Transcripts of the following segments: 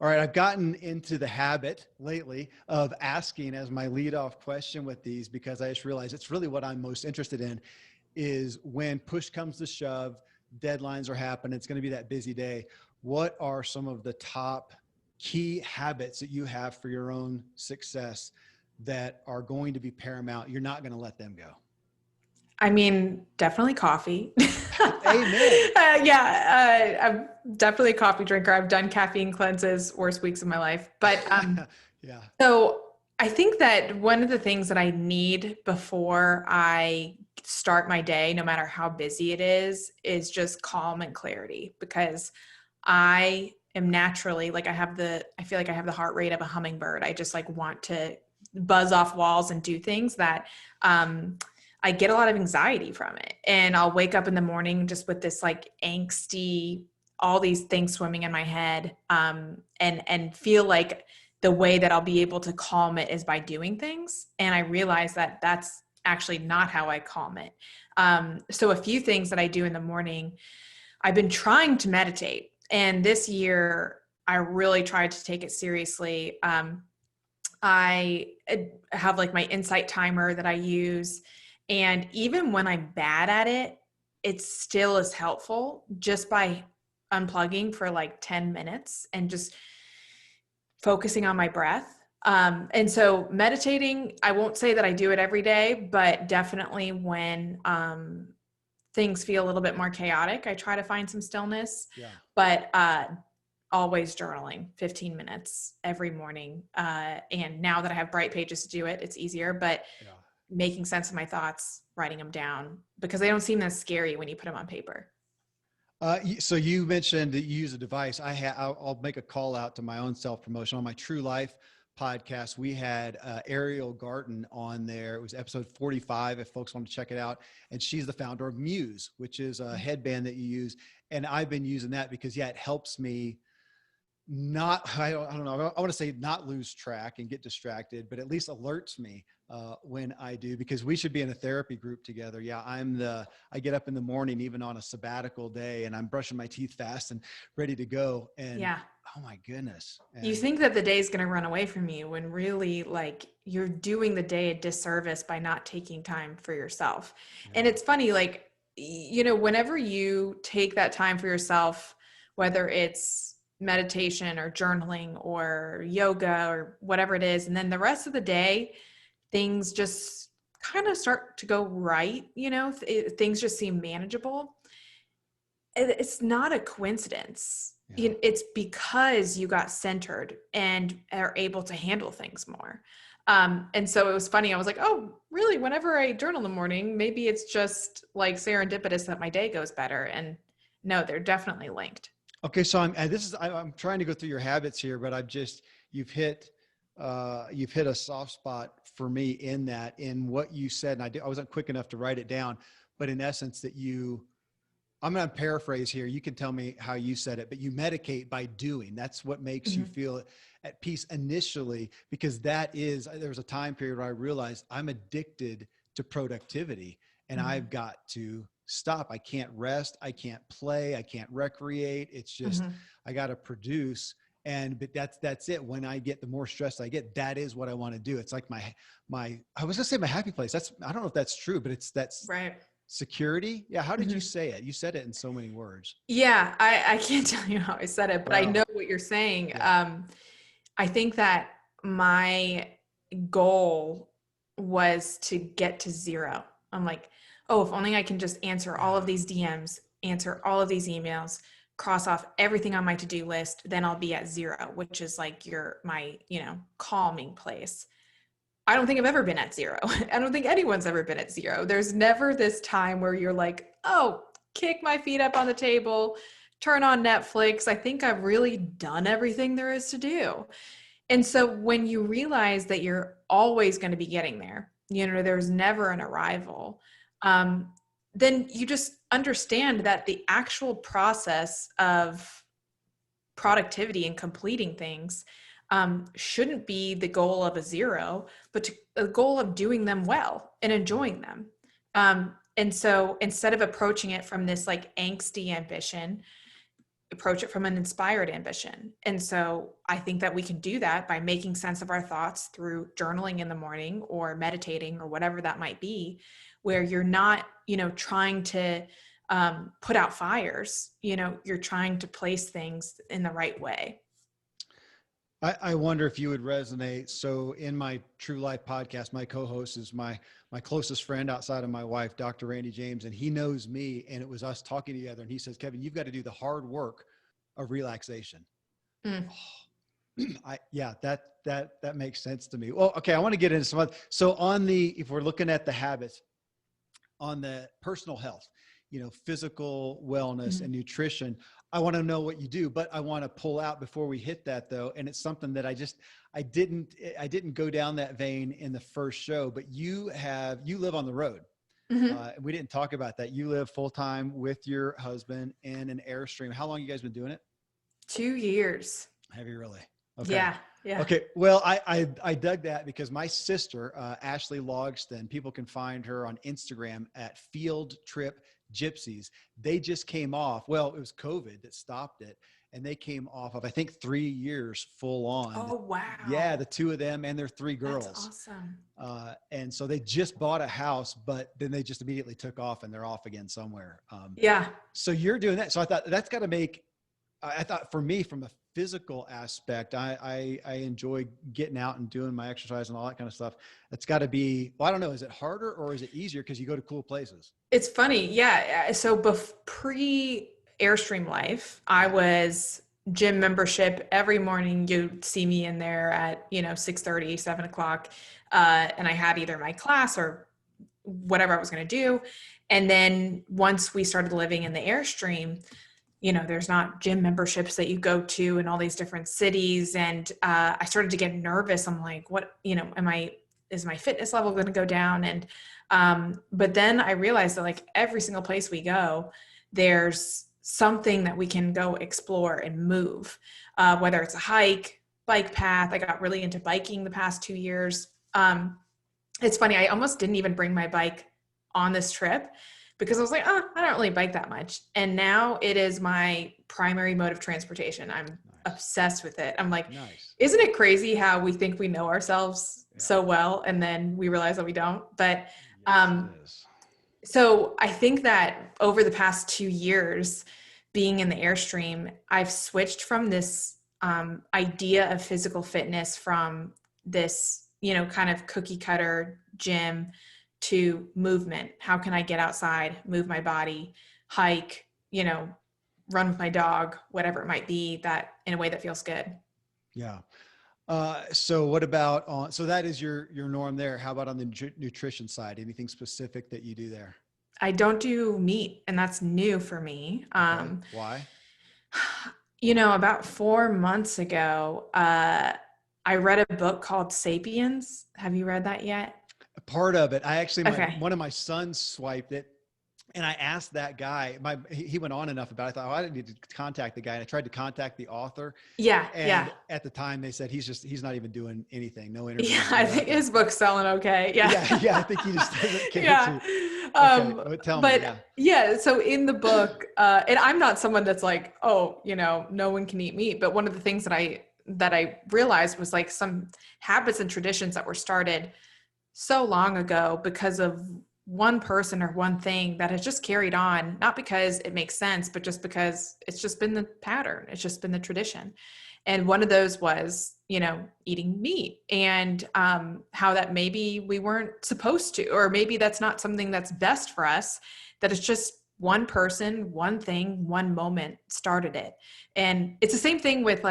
All right, I've gotten into the habit lately of asking as my leadoff question with these because I just realized it's really what I'm most interested in is when push comes to shove, deadlines are happening, it's going to be that busy day. What are some of the top key habits that you have for your own success that are going to be paramount? You're not going to let them go. I mean, definitely coffee. Amen. I'm definitely a coffee drinker. I've done caffeine cleanses, worst weeks of my life. But Yeah. so I think that one of the things that I need before I start my day, no matter how busy it is just calm and clarity, because I am naturally like I feel like I have the heart rate of a hummingbird. I just like want to buzz off walls and do things that I get a lot of anxiety from it. And I'll wake up in the morning just with this like angsty, all these things swimming in my head, and feel like the way that I'll be able to calm it is by doing things. And I realize that that's actually not how I calm it. So a few things that I do in the morning, I've been trying to meditate. And this year, I really tried to take it seriously. I have like my insight timer that I use. And even when I'm bad at it, it still is helpful just by unplugging for like 10 minutes and just focusing on my breath. And so meditating, I won't say that I do it every day, but definitely when things feel a little bit more chaotic, I try to find some stillness. Yeah. But always journaling 15 minutes every morning. And now that I have Bright Pages to do it, it's easier, but Yeah. making sense of my thoughts, writing them down, because they don't seem as scary when you put them on paper. So you mentioned that you use a device. I'll make a call out to my own self-promotion on my True Life podcast. We had Ariel Garten on there. It was episode 45 if folks want to check it out. And she's the founder of Muse, which is a headband that you use. And I've been using that because it helps me I don't know. I want to say not lose track and get distracted, but at least alerts me when I do, because we should be in a therapy group together. Yeah. I get up in the morning, even on a sabbatical day, and I'm brushing my teeth fast and ready to go. And yeah. Oh my goodness. You think that the day is going to run away from you when really like you're doing the day a disservice by not taking time for yourself. Yeah. And it's funny, like, whenever you take that time for yourself, whether it's meditation or journaling or yoga or whatever it is, and then the rest of the day, things just kind of start to go right. Things just seem manageable. It's not a coincidence. Yeah. It's because you got centered and are able to handle things more. And so it was funny. I was like, oh, really? Whenever I journal in the morning, maybe it's just like serendipitous that my day goes better. And no, they're definitely linked. Okay. So I'm trying to go through your habits here, but you've hit a soft spot for me in what you said. And I wasn't quick enough to write it down, but in essence I'm going to paraphrase here. You can tell me how you said it, but you medicate by doing. That's what makes you feel at peace initially, because there was a time period where I realized I'm addicted to productivity and I've got to stop. I can't rest. I can't play. I can't recreate. It's just, I got to produce. But that's it. When I get, the more stressed I get, that is what I want to do. It's like I was going to say my happy place. I don't know if that's true, but that's right. Security. Yeah. How did you say it? You said it in so many words. Yeah. I can't tell you how I said it, but wow. I know what you're saying. Yeah. I think that my goal was to get to zero. I'm like, oh, if only I can just answer all of these DMs, answer all of these emails, cross off everything on my to-do list, then I'll be at zero, which is like my calming place. I don't think I've ever been at zero. I don't think anyone's ever been at zero. There's never this time where you're like, oh, kick my feet up on the table, turn on Netflix. I think I've really done everything there is to do. And so when you realize that you're always going to be getting there, there's never an arrival, then you just understand that the actual process of productivity and completing things shouldn't be the goal of a zero, but a goal of doing them well and enjoying them. And so instead of approaching it from this like angsty ambition, approach it from an inspired ambition. And so I think that we can do that by making sense of our thoughts through journaling in the morning or meditating or whatever that might be, where you're not, trying to put out fires, you're trying to place things in the right way. I wonder if you would resonate. So in my True Life podcast, my co-host is my closest friend outside of my wife, Dr. Randy James, and he knows me, and it was us talking together. And he says, Kevin, you've got to do the hard work of relaxation. Mm. That makes sense to me. Well, okay. I want to get into some other, so if we're looking at the habits on the personal health, physical wellness and nutrition, I want to know what you do, but I want to pull out before we hit that though. And it's something that I didn't go down that vein in the first show, but you live on the road. We didn't talk about that. You live full-time with your husband in an Airstream. How long have you guys been doing it? 2 years. Have you really? Okay. Yeah. Okay. Well, I dug that because my sister, Ashley Logston, people can find her on Instagram at Field Trip Gypsies. They just came off. Well, it was COVID that stopped it. And they came off of, I think, 3 years full on. Oh, wow. Yeah. The two of them and their 3 girls. That's awesome. And so they just bought a house, but then they just immediately took off and they're off again somewhere. Yeah. So you're doing that. So I thought that's got to make, I thought for me, from a physical aspect, I enjoy getting out and doing my exercise and all that kind of stuff. It's got to be, well, I don't know, is it harder or is it easier because you go to cool places? It's funny. Yeah. So pre-Airstream life, I was gym membership. Every morning you'd see me in there at, 6:30, 7:00. And I had either my class or whatever I was going to do. And then once we started living in the Airstream, there's not gym memberships that you go to in all these different cities. And I started to get nervous. I'm like, what, is my fitness level going to go down? And, but then I realized that like every single place we go, there's something that we can go explore and move, whether it's a hike, bike path. I got really into biking the past 2 years. It's funny. I almost didn't even bring my bike on this trip because I was like, I don't really bike that much. And now it is my primary mode of transportation. I'm obsessed with it. I'm like, Isn't it crazy how we think we know ourselves so well and then we realize that we don't? But so I think that over the past 2 years being in the Airstream, I've switched from this idea of physical fitness from this, kind of cookie cutter gym to movement. How can I get outside, move my body, hike, run with my dog, whatever it might be, that in a way that feels good. Yeah. So what about so that is your norm there. How about on the nutrition side? Anything specific that you do there? I don't do meat, and that's new for me. Okay. Why? About 4 months ago, I read a book called Sapiens. Have you read that yet? A part of it. I actually, one of my sons swiped it and I asked that guy, he went on enough about it. I thought, I didn't need to contact the guy. And I tried to contact the author. Yeah. And at the time they said, he's not even doing anything. No interviews. Yeah. I think his book's selling okay. Yeah. Yeah. I think he just doesn't care. Yeah. Okay, tell me. Yeah. So in the book, and I'm not someone that's like, no one can eat meat. But one of the things that I realized was like some habits and traditions that were started so long ago because of one person or one thing that has just carried on, not because it makes sense, but just because it's just been the pattern. It's just been the tradition. And one of those was, eating meat and how that maybe we weren't supposed to, or maybe that's not something that's best for us, that it's just one person, one thing, one moment started it. And it's the same thing with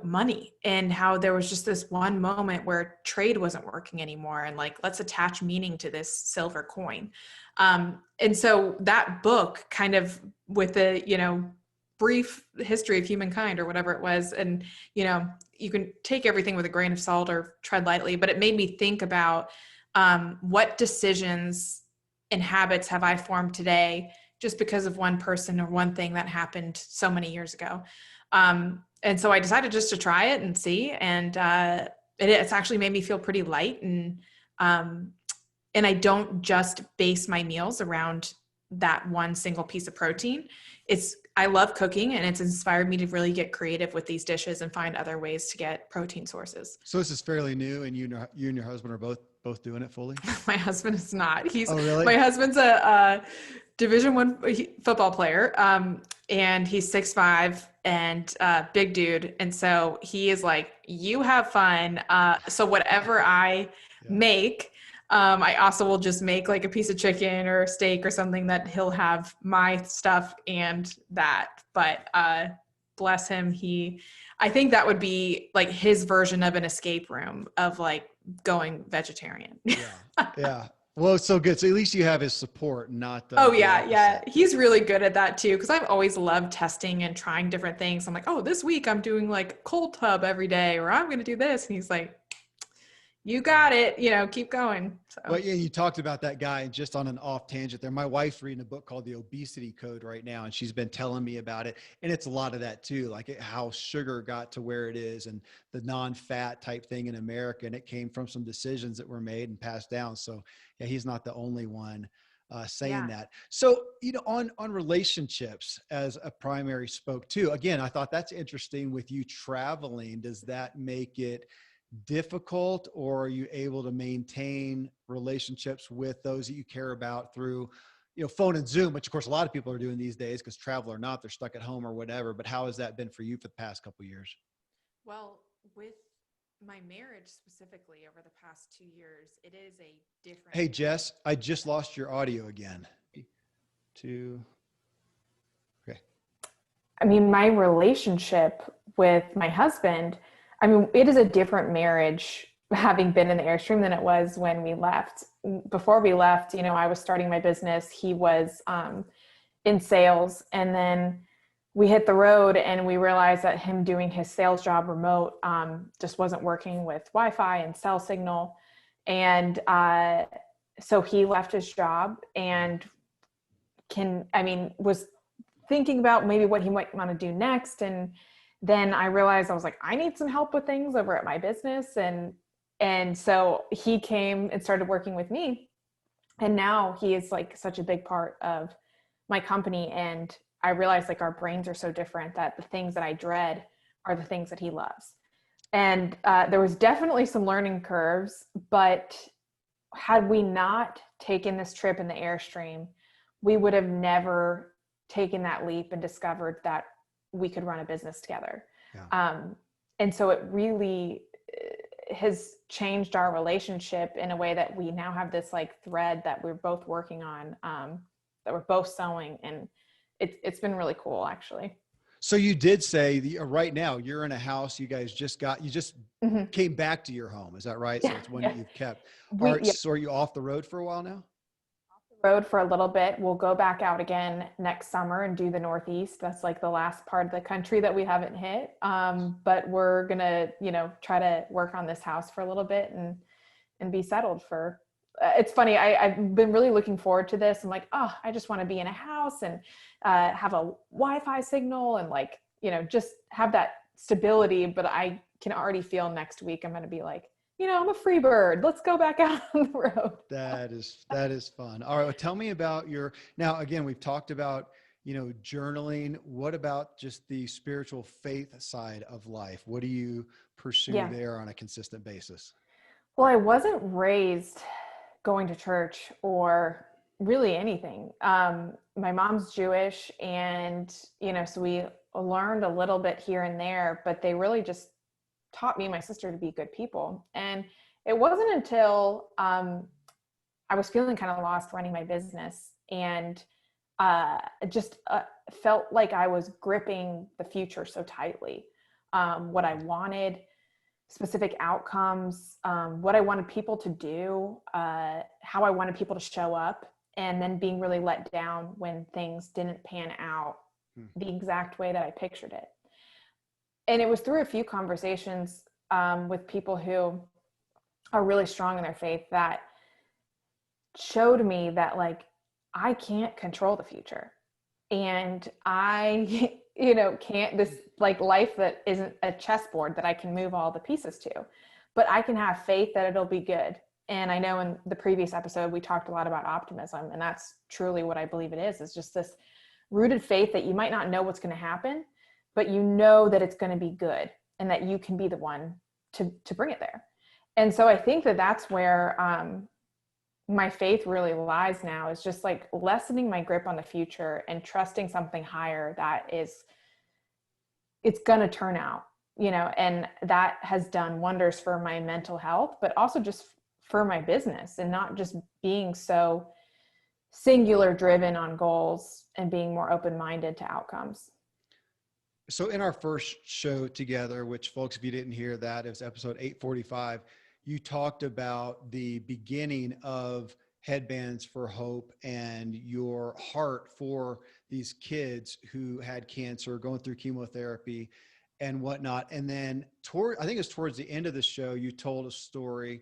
money and how there was just this one moment where trade wasn't working anymore. And let's attach meaning to this silver coin. And so that book kind of with the, brief history of humankind or whatever it was. And, you can take everything with a grain of salt or tread lightly, but it made me think about what decisions and habits have I formed today just because of one person or one thing that happened so many years ago. And so I decided just to try it and see, and it's actually made me feel pretty light. And I don't just base my meals around that one single piece of protein. I love cooking, and it's inspired me to really get creative with these dishes and find other ways to get protein sources. So this is fairly new, and you and your husband are both doing it fully. My husband is not. Oh, really? My husband's a Division I football player, and he's 6'5" and big dude, and so he is like, "You have fun." So whatever I Yeah. make, I also will just make like a piece of chicken or a steak or something that he'll have my stuff and that. But bless him, I think that would be like his version of an escape room of like going vegetarian. Yeah. Yeah. Well, it's so good. So at least you have his support, not Oh the yeah, yeah. opposite. He's really good at that too. Cause I've always loved testing and trying different things. I'm like, oh, this week I'm doing like cold tub every day, or I'm going to do this. And he's like, you got it, keep going. So Well, yeah, you talked about that guy just on an off tangent there. My wife's reading a book called The Obesity Code right now, and she's been telling me about it. And it's a lot of that too, like how sugar got to where it is and the non-fat type thing in America. And it came from some decisions that were made and passed down. So yeah, he's not the only one saying yeah. that. So, on relationships as a primary spoke too, again, I thought that's interesting with you traveling. Does that make it difficult, or are you able to maintain relationships with those that you care about through phone and Zoom, which of course a lot of people are doing these days because travel or not, they're stuck at home or whatever. But how has that been for you for the past couple of years? Well, with my marriage specifically over the past 2 years, it is a different. Hey Jess, I just lost your audio again. Okay. I mean, my relationship with my husband, I mean, it is a different marriage having been in the Airstream than it was when we left. Before we left, I was starting my business. He was in sales. And then we hit the road and we realized that him doing his sales job remote just wasn't working with Wi-Fi and cell signal. And so he left his job and was thinking about maybe what he might want to do next. And then I realized I was like, I need some help with things over at my business. And so he came and started working with me. And now he is like such a big part of my company. And I realized like our brains are so different that the things that I dread are the things that he loves. And there was definitely some learning curves, but had we not taken this trip in the Airstream, we would have never taken that leap and discovered that we could run a business together. Yeah. And so it really has changed our relationship in a way that we now have this like thread that we're both working on, that we're both sewing, and it's been really cool actually. So you did say right now you're in a house you just Mm-hmm. came back to your home. Is that right? Yeah, So it's one yeah. that you've kept. Yeah. So are you off the road for a while now? Road for a little bit. We'll go back out again next summer and do the Northeast. That's like the last part of the country that we haven't hit. But we're gonna, try to work on this house for a little bit and be settled for. It's funny. I've been really looking forward to this. I'm like, oh, I just want to be in a house and have a Wi-Fi signal and like, just have that stability. But I can already feel next week I'm going to be like, I'm a free bird. Let's go back out on the road. That is fun. All right. Well, tell me about now again, we've talked about, journaling. What about just the spiritual faith side of life? What do you pursue there on a consistent basis? Well, I wasn't raised going to church or really anything. My mom's Jewish and, so we learned a little bit here and there, but they really just taught me and my sister to be good people. And it wasn't until I was feeling kind of lost running my business and just felt like I was gripping the future so tightly. What I wanted, specific outcomes, what I wanted people to do, how I wanted people to show up, and then being really let down when things didn't pan out the exact way that I pictured it. And it was through a few conversations with people who are really strong in their faith that showed me that like, I can't control the future. And I, can't, this like life that isn't a chessboard that I can move all the pieces to, but I can have faith that it'll be good. And I know in the previous episode, we talked a lot about optimism, and that's truly what I believe it is just this rooted faith that you might not know what's going to happen, but you know that it's going to be good and that you can be the one to bring it there. And so I think that that's where my faith really lies now, is just like lessening my grip on the future and trusting something higher that it's going to turn out, and that has done wonders for my mental health, but also just for my business, and not just being so singular driven on goals and being more open-minded to outcomes. So in our first show together, which folks, if you didn't hear that, it was episode 845, you talked about the beginning of Headbands for Hope and your heart for these kids who had cancer, going through chemotherapy and whatnot. And then I think it was towards the end of the show, you told a story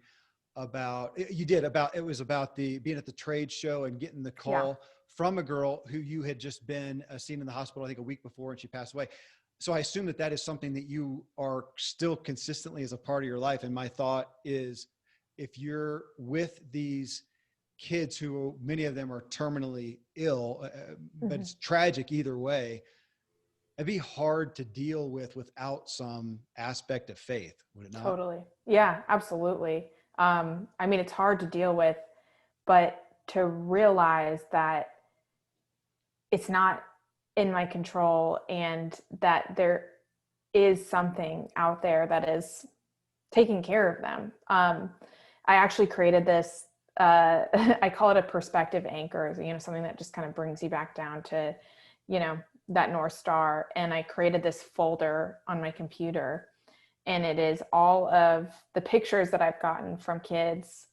about being at the trade show and getting the call from a girl who you had just been seen in the hospital, I think a week before, and she passed away. So I assume that is something that you are still consistently as a part of your life. And my thought is, if you're with these kids who many of them are terminally ill, but it's tragic either way, it'd be hard to deal with without some aspect of faith, would it not? Totally. Yeah, absolutely. I mean, it's hard to deal with, but to realize that it's not in my control and that there is something out there that is taking care of them. I actually created this, I call it a perspective anchor, something that just kind of brings you back down to, that North Star. And I created this folder on my computer, and it is all of the pictures that I've gotten from kids,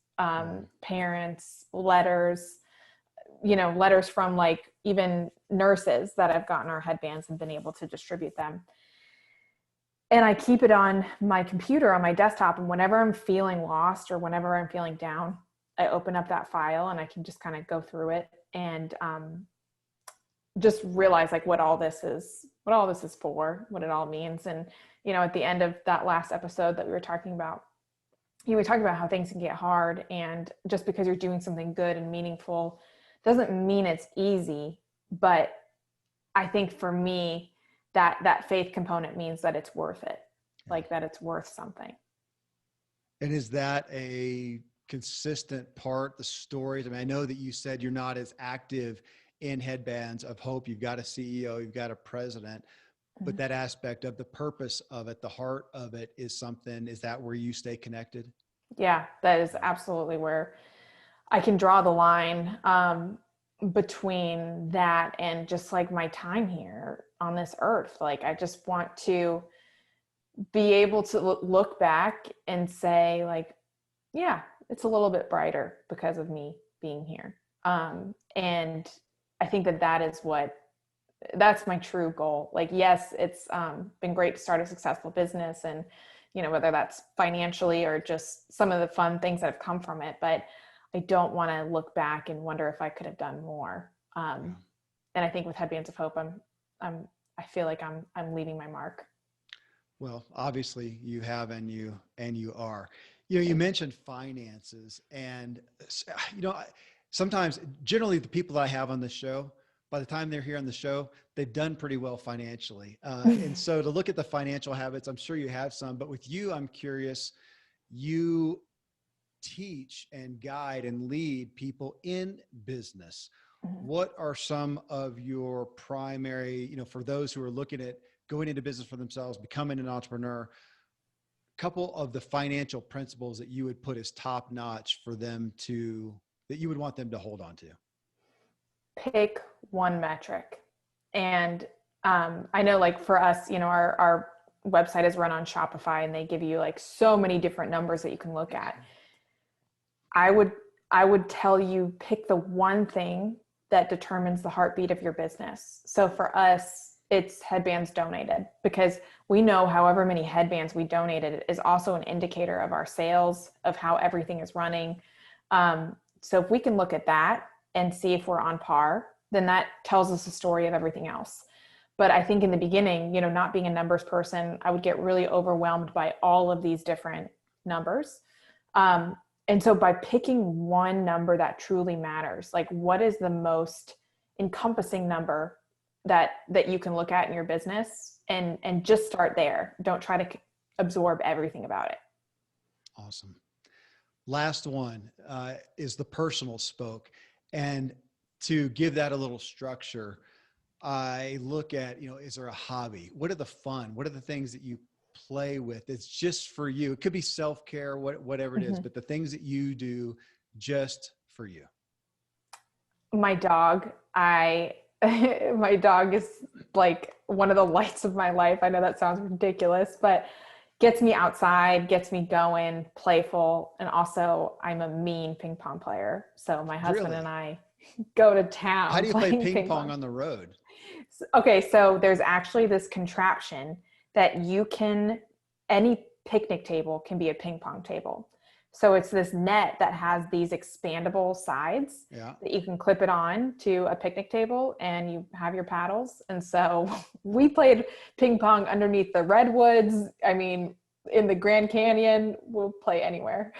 parents, letters from like even nurses that have gotten our headbands and been able to distribute them. And I keep it on my computer, on my desktop. And whenever I'm feeling lost or whenever I'm feeling down, I open up that file and I can just kind of go through it and just realize like what all this is for, what it all means. And, at the end of that last episode that we were talking about, we talked about how things can get hard, and just because you're doing something good and meaningful doesn't mean it's easy. But I think for me, that faith component means that it's worth it, like that it's worth something. And is that a consistent part, the stories? I mean, I know that you said you're not as active in Headbands of Hope. You've got a CEO, you've got a president, but that aspect of the purpose of it, the heart of it is that where you stay connected? Yeah, that is absolutely where I can draw the line between that and just like my time here on this earth. Like, I just want to be able to look back and say like, yeah, it's a little bit brighter because of me being here. And I think that's my true goal. Like, yes, it's been great to start a successful business, and, whether that's financially or just some of the fun things that have come from it, but I don't want to look back and wonder if I could have done more. And I think with Headbands of Hope, I feel like I'm leaving my mark. Well, obviously you have, and you are. You mentioned finances, and sometimes, generally, the people that I have on the show, by the time they're here on the show, they've done pretty well financially. And so to look at the financial habits, I'm sure you have some, but with you, I'm curious, you teach and guide and lead people in business. What are some of your primary, for those who are looking at going into business for themselves, becoming an entrepreneur, couple of the financial principles that you would put as top notch for them that you would want them to hold on to? Pick one metric. And I know, like, for us, our website is run on Shopify, and they give you like so many different numbers that you can look at. I would tell you, pick the one thing that determines the heartbeat of your business. So for us, it's headbands donated, because we know however many headbands we donated is also an indicator of our sales, of how everything is running. So if we can look at that and see if we're on par, then that tells us the story of everything else. But I think in the beginning, not being a numbers person, I would get really overwhelmed by all of these different numbers. And so by picking one number that truly matters, like what is the most encompassing number that you can look at in your business, and just start there. Don't try to absorb everything about it. Awesome. Last one is the personal spoke. And to give that a little structure, I look at, is there a hobby? What are the fun? What are the things that you play with? It's just for you. It could be self-care, whatever it is, but the things that you do just for you. My dog, my dog is like one of the lights of my life. I know that sounds ridiculous, but gets me outside, gets me going, playful. And also I'm a mean ping pong player. So my husband and I go to town. How do you play ping pong on the road? Okay. So there's actually this contraption that any picnic table can be a ping pong table. So it's this net that has these expandable sides that you can clip it on to a picnic table, and you have your paddles. And so we played ping pong underneath the redwoods. I mean, in the Grand Canyon, we'll play anywhere.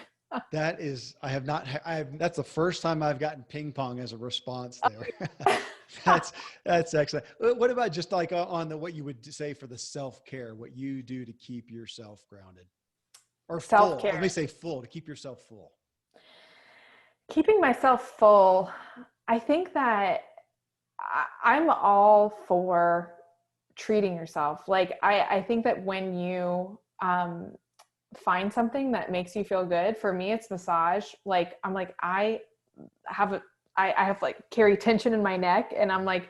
That's the first time I've gotten ping pong as a response there. That's excellent. What about just like on what you would say for the self-care, what you do to keep yourself grounded? Or self-care. Let me say full, to keep yourself full. Keeping myself full. I think that I'm all for treating yourself. Like, I think that when you find something that makes you feel good, for me, it's massage. Like, I'm like, I have like carry tension in my neck, and I'm like,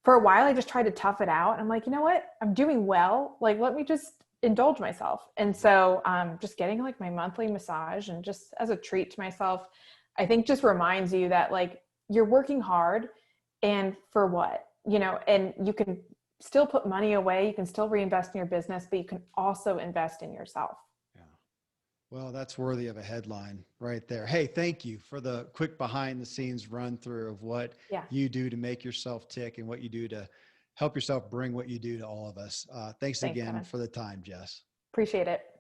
for a while, I just tried to tough it out. I'm like, you know what? I'm doing well. Like, let me just indulge myself. And so just getting like my monthly massage, and just as a treat to myself, I think just reminds you that like you're working hard, and for what, and you can still put money away, you can still reinvest in your business, but you can also invest in yourself. Yeah. Well, that's worthy of a headline right there. Hey, thank you for the quick behind the scenes run through of what you do to make yourself tick, and what you do to help yourself bring what you do to all of us. Thanks again for the time, Jess. Appreciate it.